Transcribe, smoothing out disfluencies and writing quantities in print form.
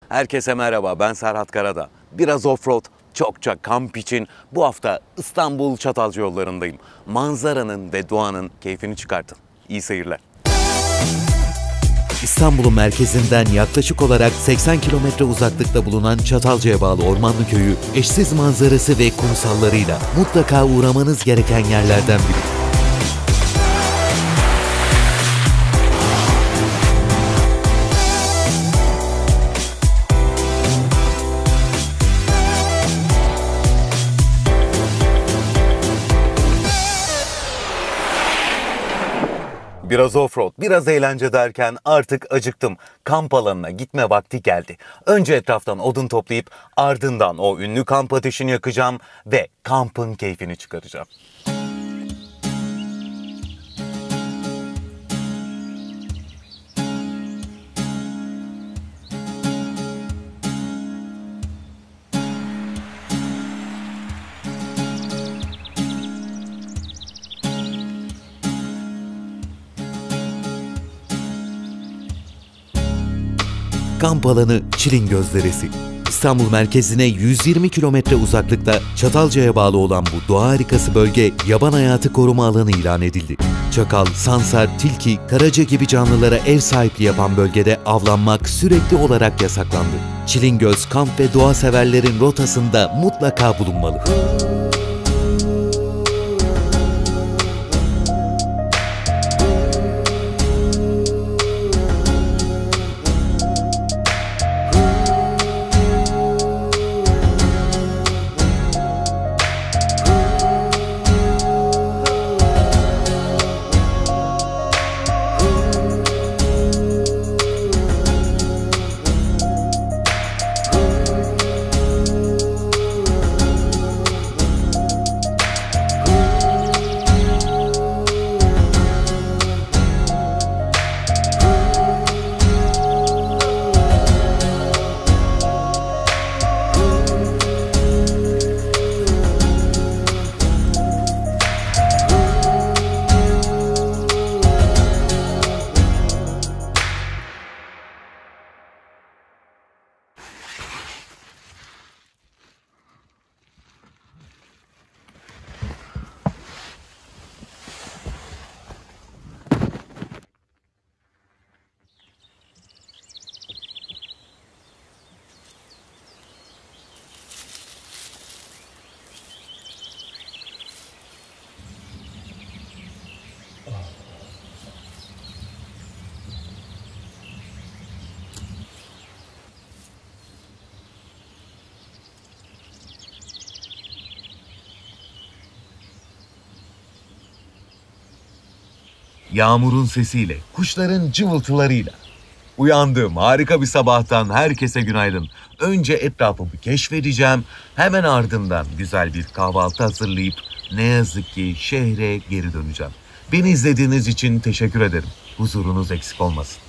Herkese merhaba, ben Serhat Karadağ. Biraz offroad, çokça kamp için bu hafta İstanbul Çatalca yollarındayım. Manzaranın ve doğanın keyfini çıkartın. İyi seyirler. İstanbul'un merkezinden yaklaşık olarak 80 kilometre uzaklıkta bulunan Çatalca'ya bağlı Ormanlı Köyü, eşsiz manzarası ve kumsallarıyla mutlaka uğramanız gereken yerlerden biri. Biraz offroad, biraz eğlence derken artık acıktım. Kamp alanına gitme vakti geldi. Önce etraftan odun toplayıp ardından o ünlü kamp ateşini yakacağım ve kampın keyfini çıkaracağım. Kamp alanı Çilingöz Deresi. İstanbul merkezine 120 kilometre uzaklıkta Çatalca'ya bağlı olan bu doğa harikası bölge yaban hayatı koruma alanı ilan edildi. Çakal, sansar, tilki, karaca gibi canlılara ev sahipliği yapan bölgede avlanmak sürekli olarak yasaklandı. Çilingöz kamp ve doğa severlerin rotasında mutlaka bulunmalı. Yağmurun sesiyle, kuşların cıvıltılarıyla. Uyandığım harika bir sabahtan herkese günaydın. Önce etrafımı keşfedeceğim, hemen ardından güzel bir kahvaltı hazırlayıp ne yazık ki şehre geri döneceğim. Beni izlediğiniz için teşekkür ederim. Huzurunuz eksik olmasın.